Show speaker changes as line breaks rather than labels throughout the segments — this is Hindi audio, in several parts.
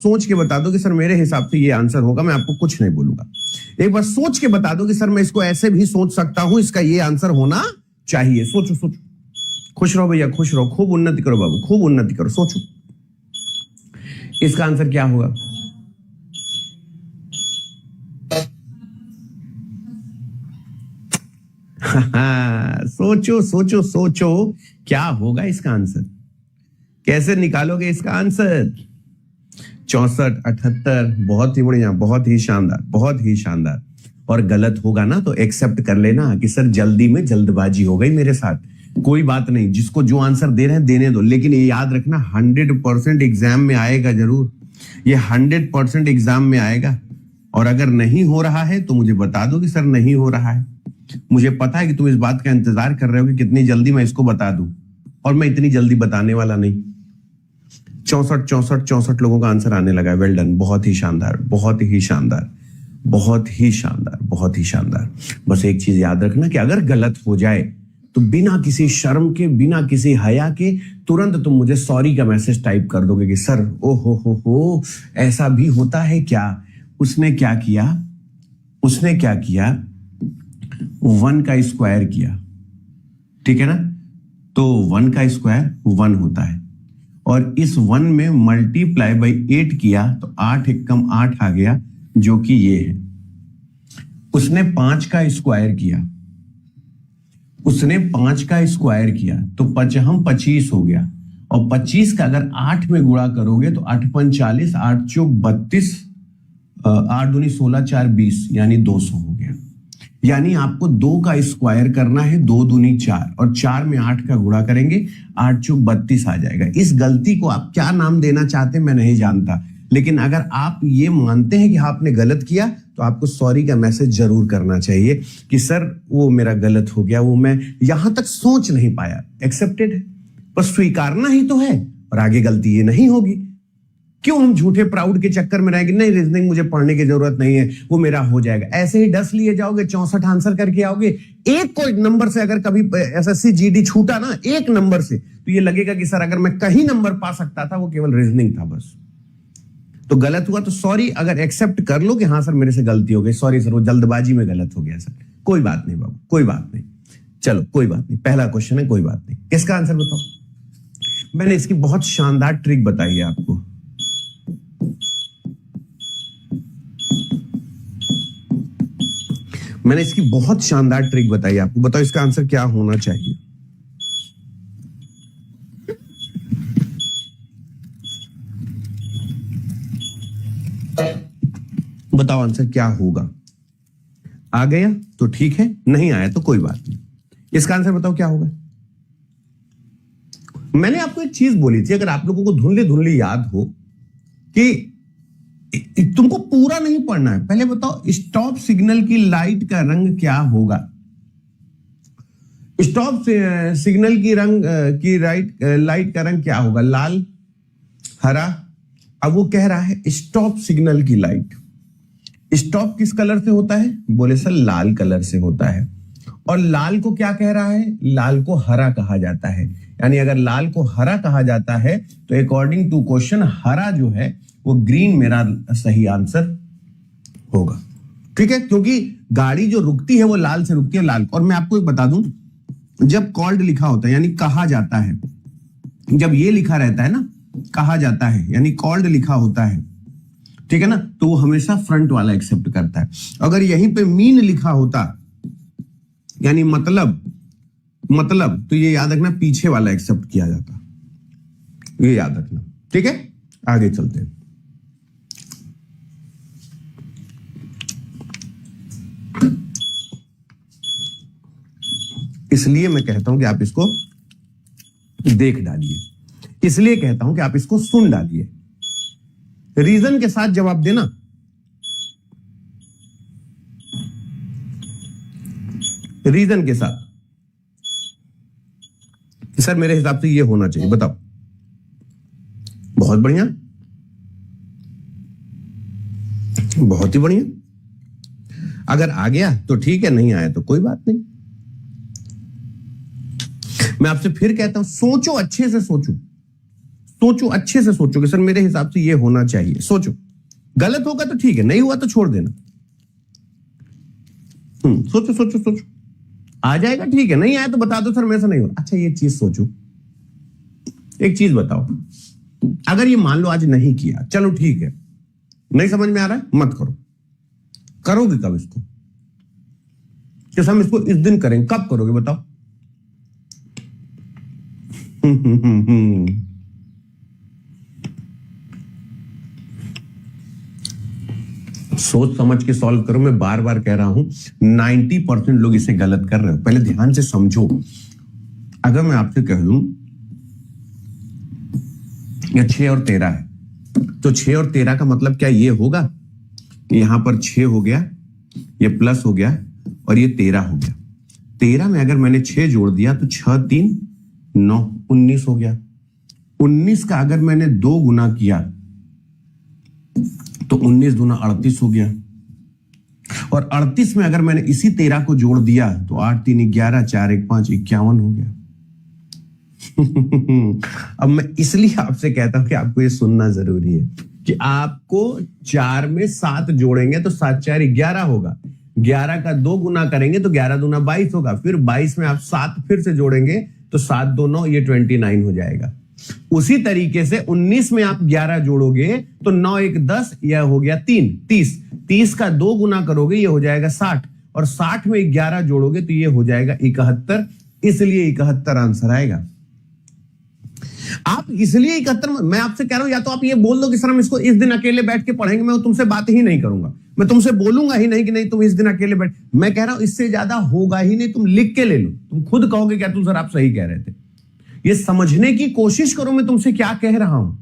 सोच के बता दो कि सर मेरे हिसाब से ये आंसर होगा, मैं आपको कुछ नहीं बोलूंगा। एक बार सोच के बता दो कि सर मैं इसको ऐसे भी सोच सकता हूं, इसका ये आंसर होना चाहिए। सोचो सोचो, खुश रहो भैया, खुश रहो, खूब उन्नति करो बाबू, खूब उन्नति करो। सोचो इसका आंसर क्या होगा। सोचो सोचो सोचो, क्या होगा इसका आंसर, कैसे निकालोगे इसका आंसर। 64, 78, बहुत ही बढ़िया, बहुत ही शानदार, बहुत ही शानदार। और गलत होगा ना तो एक्सेप्ट कर लेना कि सर जल्दी में जल्दबाजी हो गई मेरे साथ, कोई बात नहीं, जिसको जो आंसर दे रहे हैं देने दो। लेकिन ये याद रखना 100% एग्जाम में आएगा जरूर, ये 100% एग्जाम में आएगा। और अगर नहीं हो रहा है तो मुझे बता दो कि सर नहीं हो रहा है। मुझे पता है कि तुम इस बात का इंतजार कर रहे हो कि कितनी जल्दी मैं इसको बता दूं, और मैं इतनी जल्दी बताने वाला नहीं। 64 लोगों का आंसर आने लगा है। वेल डन, बहुत ही शानदार, बहुत ही शानदार, बहुत ही शानदार, बहुत ही शानदार। बस एक चीज याद रखना कि अगर गलत हो जाए तो बिना किसी शर्म के, बिना किसी हया के तुरंत तुम मुझे सॉरी का मैसेज टाइप कर दोगे कि सर ओ हो ऐसा भी होता है क्या। उसने क्या किया, उसने क्या किया, 1 का स्क्वायर किया, ठीक है ना। तो 1 का स्क्वायर 1 होता है, और इस 1 में मल्टीप्लाई बाई 8 किया तो 8 एकम 8 आ गया, जो कि ये है। उसने 5 का स्क्वायर किया, उसने 5 का स्क्वायर किया तो 5 25 हो गया, और 25 का अगर 8 में गुणा करोगे तो 8 5 40, 8 चौक 32, 8 दूनी 16, 4 20, यानी 200 हो गया। यानी आपको 2 का स्क्वायर करना है, 2 दूनी 4, और 4 में 8 का गुणा करेंगे, 8 चौक 32 आ जाएगा। इस गलती को आप क्या नाम देना चाहते हैं मैं नहीं जानता, लेकिन अगर आप ये मानते हैं कि आपने गलत किया तो आपको सॉरी का मैसेज जरूर करना चाहिए कि सर वो मेरा गलत हो गया, वो मैं यहां तक सोच नहीं पाया। एक्सेप्टेड है, बस स्वीकारना ही तो है, और आगे गलती ये नहीं होगी। क्यों हम झूठे प्राउड के चक्कर में रहेंगे, नहीं रीजनिंग मुझे पढ़ने की जरूरत नहीं है, वो मेरा हो जाएगा। ऐसे ही 10 लिए जाओगे, 64 आंसर करके आओगे। एक कोई नंबर से अगर कभी एसएससी जीडी छूटा ना, एक नंबर से, तो ये लगेगा कि सर अगर मैं कहीं नंबर पा सकता था, वो केवल रीजनिंग था बस। तो गलत हुआ तो सॉरी, अगर एक्सेप्ट कर लो कि हाँ सर मेरे से गलती हो गई, सॉरी सर वो जल्दबाजी में गलत हो गया सर, कोई बात नहीं बाबू, कोई बात नहीं, चलो कोई बात नहीं, पहला क्वेश्चन है, कोई बात नहीं। इसका आंसर बताओ। मैंने इसकी बहुत शानदार ट्रिक बताई है आपको। मैंने इसकी बहुत शानदार ट्रिक बताई है आपको। बताओ इसका आंसर क्या होना चाहिए। बताओ आंसर क्या होगा। आ गया तो ठीक है, नहीं आया तो कोई बात नहीं। इसका आंसर बताओ क्या होगा। मैंने आपको एक चीज बोली थी, अगर आप लोगों को धुंधली धुंधली याद हो, कि तुमको पूरा नहीं पढ़ना है, पहले बताओ स्टॉप सिग्नल की लाइट का रंग क्या होगा। स्टॉप सिग्नल की लाइट का रंग क्या होगा। लाल, हरा। अब वो कह रहा है स्टॉप सिग्नल की लाइट, स्टॉप किस कलर से होता है, बोले सर लाल कलर से होता है। और लाल को क्या कह रहा है, लाल को हरा कहा जाता है। यानी अगर लाल को हरा कहा जाता है तो अकॉर्डिंग टू क्वेश्चन हरा जो है वो ग्रीन मेरा सही आंसर होगा। ठीक है, क्योंकि गाड़ी जो रुकती है वो लाल से रुकती है, लाल। और मैं आपको एक बता दूं, जब कॉल्ड लिखा होता है यानी कहा जाता है, जब ये लिखा रहता है ना कहा जाता है यानी कॉल्ड लिखा होता है, ठीक है ना, तो वो हमेशा फ्रंट वाला एक्सेप्ट करता है। अगर यहीं पे मीन लिखा होता यानी मतलब तो ये याद रखना पीछे वाला एक्सेप्ट किया जाता, ये याद रखना। ठीक है, आगे चलते हैं। इसलिए मैं कहता हूं कि आप इसको देख डालिए, इसलिए कहता हूं कि आप इसको सुन डालिए, रीजन के साथ जवाब देना। रीजन के साथ कि सर मेरे हिसाब से ये होना चाहिए, बताओ। बहुत बढ़िया, बहुत ही बढ़िया। अगर आ गया तो ठीक है, नहीं आया तो कोई बात नहीं। मैं आपसे फिर कहता हूं, सोचो, अच्छे से सोचो, सोचो, अच्छे से सोचो कि सर मेरे हिसाब से ये होना चाहिए। सोचो, गलत होगा तो ठीक है, नहीं हुआ तो छोड़ देना। सोचो सोचो सोचो, आ जाएगा ठीक है, नहीं आया तो बता दो सर मेरे से नहीं हो। अच्छा ये चीज सोचो, एक चीज बताओ, अगर ये मान लो आज नहीं किया, चलो ठीक है, नहीं समझ में आ रहा है मत करो, करोगे कब इसको? कि हम इसको इस दिन करेंगे, कब करोगे बताओ? सोच समझ के सॉल्व करो। मैं बार बार कह रहा हूं 90% लोग इसे गलत कर रहे हो। पहले ध्यान से समझो। अगर मैं आपसे कह दूं ये 6 और 13 है, तो 6 और 13 का मतलब क्या ये होगा, यहां पर 6 हो गया, ये प्लस हो गया और ये 13 हो गया। 13 में अगर मैंने 6 जोड़ दिया तो 6 3 9 19 हो गया। 19 का अगर मैंने 2 गुना किया तो 19 दूना 38 हो गया। और 38 में अगर मैंने इसी 13 को जोड़ दिया तो 8 3 11 4 1 5 51 हो गया। अब मैं इसलिए आपसे कहता हूं कि आपको ये सुनना जरूरी है कि आपको 4 में 7 जोड़ेंगे तो 7 4 11 होगा। 11 का 2 गुना करेंगे तो 11 दूना 22 होगा। फिर 22 में आप 7 फिर से जोड़ेंगे तो 7 2 9, ये 29 हो जाएगा। उसी तरीके से 19 में आप 11 जोड़ोगे तो 9 1 10, यह हो गया 3 30। 30 का 2 गुना करोगे ये हो जाएगा 60, और 60 में 11 जोड़ोगे तो ये हो जाएगा 71। इसलिए 71 आंसर आएगा। आप इसलिए 71, मैं आपसे कह रहा हूं या तो आप ये बोल दो कि सर हम इसको इस दिन अकेले बैठ के पढ़ेंगे, मैं तुमसे बात ही नहीं करूंगा, मैं तुमसे बोलूंगा ही नहीं कि नहीं तुम इस दिन अकेले बैठ। मैं कह रहा हूं इससे ज्यादा होगा ही नहीं, तुम लिख के ले लो, तुम खुद कहोगे क्या तुम सर आप सही कह रहे थे। ये समझने की कोशिश करो मैं तुमसे क्या कह रहा हूं।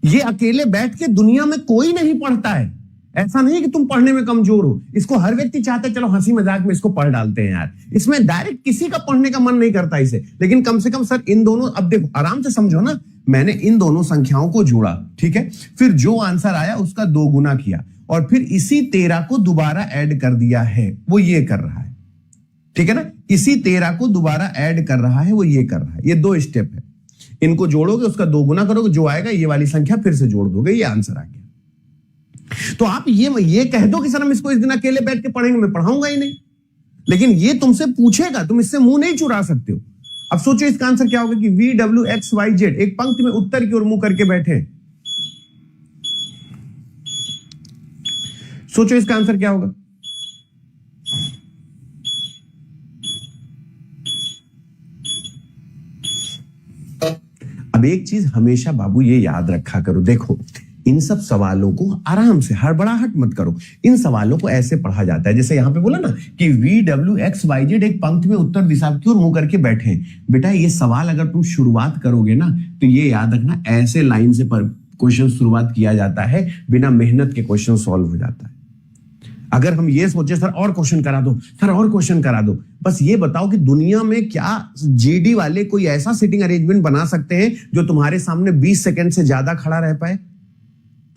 ये अकेले बैठ के दुनिया में कोई नहीं पढ़ता है। ऐसा नहीं कि तुम पढ़ने में कमजोर हो, इसको हर व्यक्ति चाहता है चलो हंसी मजाक में इसको पढ़ डालते हैं यार, इसमें डायरेक्ट किसी का पढ़ने का मन नहीं करता इसे। लेकिन कम से कम सर इन दोनों, अब देखो आराम से समझो ना, मैंने इन दोनों संख्याओं को जोड़ा, ठीक है, फिर जो आंसर आया उसका 2 गुना किया और फिर इसी 13 को दोबारा ऐड कर दिया है, वो ये कर रहा है, ठीक है ना। इसी 13 को दोबारा ऐड कर रहा है, वो ये कर रहा है। ये 2 स्टेप है, इनको जोड़ोगे उसका 2 गुना करोगे, जो आएगा ये वाली संख्या फिर से जोड़ दोगे, ये आंसर आ गया। तो आप ये कह दो कि सर हम इसको इस दिन अकेले बैठ के पढ़ेंगे, मैं पढ़ाऊंगा ही नहीं। लेकिन ये तुमसे पूछेगा, तुम इससे मुंह नहीं चुरा सकते हो। अब सोचो इसका आंसर क्या होगा कि VWXYZ, एक पंक्ति में उत्तर की ओर मुंह करके बैठे। सोचो इसका आंसर क्या होगा। अब एक चीज हमेशा बाबू ये याद रखा करो, देखो इन सब सवालों को आराम से, हड़बड़ाहट मत करो। इन सवालों को ऐसे पढ़ा जाता है जैसे यहां पे बोला ना कि VWXYZ एक पंक्ति में उत्तर दिशा की ओर मुंह करके बैठे। बेटा ये सवाल अगर तुम शुरुआत करोगे ना तो ये याद रखना, ऐसे लाइन से क्वेश्चन शुरुआत किया जाता है, बिना मेहनत के क्वेश्चन सॉल्व हो जाता है। अगर हम ये सोचे सर और क्वेश्चन करा दो, सर और क्वेश्चन करा दो, बस ये बताओ कि दुनिया में क्या जीडी वाले कोई ऐसा सिटिंग अरेंजमेंट बना सकते हैं जो तुम्हारे सामने 20 सेकंड से ज्यादा खड़ा रह पाए?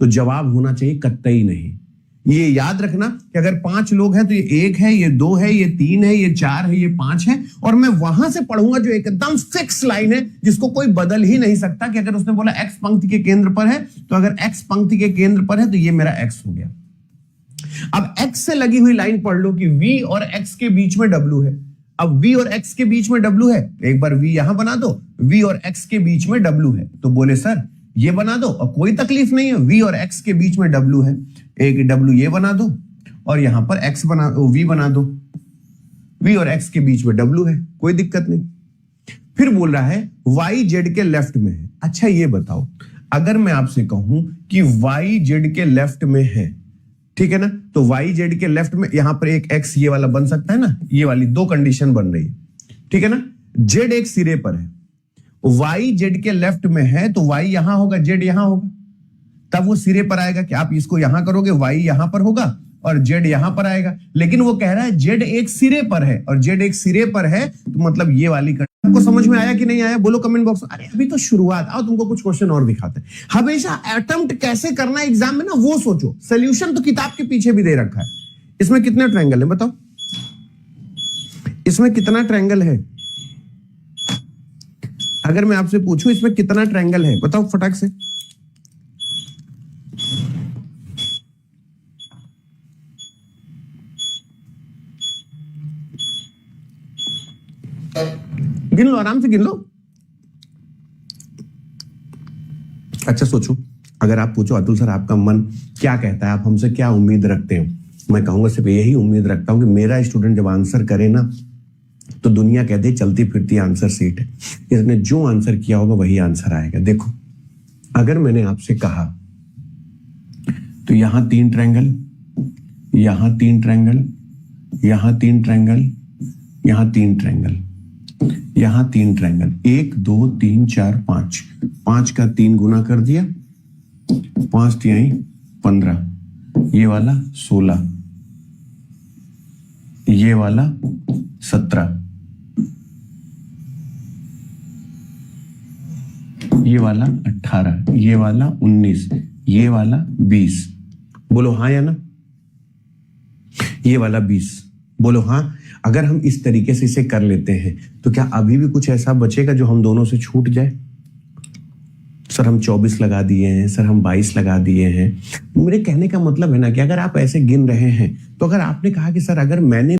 तो जवाब होना चाहिए कतई नहीं। ये याद रखना कि अगर 5 लोग हैं तो ये 1 है, ये 2 है, ये 3 है, ये 4 है, ये 5 है, और मैं वहां से पढ़ूंगा जो एकदम फिक्स लाइन है जिसको कोई बदल ही नहीं सकता कि अगर उसने बोला x पंक्ति के केंद्र पर है तो अगर x पंक्ति के केंद्र पर है तो ये मेरा x हो गया। अब x से लगी हुई लाइन पढ़ लो कि v और x के बीच में w है। अब v और x के बीच में w है, एक बार v यहां बना दो, v और x के बीच में w है, तो बोले सर ये बना दो और कोई तकलीफ नहीं है, v और x के बीच में w है, एक w ये बना दो और यहां पर x बना v बना दो, v और x के बीच में w है, कोई दिक्कत नहीं। फिर बोल रहा है y z के लेफ्ट में है। अच्छा ये बताओ, अगर मैं आपसे कहूं कि y z के लेफ्ट में है, ठीक है ना, तो y z के लेफ्ट में यहां पर एक x ये वाला बन सकता है ना, ये वाली 2 कंडीशन बन रही है, ठीक है ना। z एक सिरे पर है, y z के लेफ्ट में है तो y यहां होगा, z यहां होगा, तब वो सिरे पर आएगा कि आप इसको यहां करोगे y यहां पर होगा और z यहां पर आएगा। लेकिन वो कह रहा है z एक सिरे पर है और z एक सिरे पर है तो मतलब ये वाली। आपको समझ में आया कि नहीं आया? बोलो कमेंट बॉक्स में। अरे अभी तो शुरुआत, आओ तुमको कुछ क्वेश्चन और दिखाते हैं। हमेशा अटेम्प्ट कैसे करना है एग्जाम में ना वो सोचो, सोल्यूशन तो किताब के पीछे भी दे रखा है। इसमें कितने ट्रायंगल है बताओ, इसमें कितना ट्रायंगल है? अगर मैं आपसे पूछूं इसमें कितना ट्रायंगल है, बताओ फटाक से। गिन लो, आराम से गिन लो। अच्छा सोचो, अगर आप पूछो अतुल सर आपका मन क्या कहता है, आप हमसे क्या उम्मीद रखते हो, मैं कहूंगा सिर्फ यही उम्मीद रखता हूं कि मेरा स्टूडेंट जब आंसर करे ना तो दुनिया कहते है चलती फिरती आंसर सीट है, इसने जो आंसर किया होगा वही आंसर आएगा। देखो अगर मैंने आपसे कहा तो यहां 3 ट्रायंगल, यहां 3 ट्रायंगल, यहां 3 ट्रायंगल, यहां 3 ट्रायंगल, यहां 3 ट्रायंगल, 1 2 3 4 5, 5 का 3 गुना कर दिया, 5 तिहाई 15, ये वाला 16, ये वाला 17, ये वाला 18, ये वाला 19, ये वाला 20। बोलो हाँ या ना? ये वाला 20, बोलो हाँ। अगर हम इस तरीके से इसे कर लेते हैं तो क्या अभी भी कुछ ऐसा बचेगा जो हम दोनों से छूट जाए? सर हम 24 लगा दिए हैं, सर हम 22 लगा दिए हैं। मेरे कहने का मतलब है ना कि अगर आप ऐसे गिन रहे हैं तो अगर आपने कहा कि सर अगर मैंने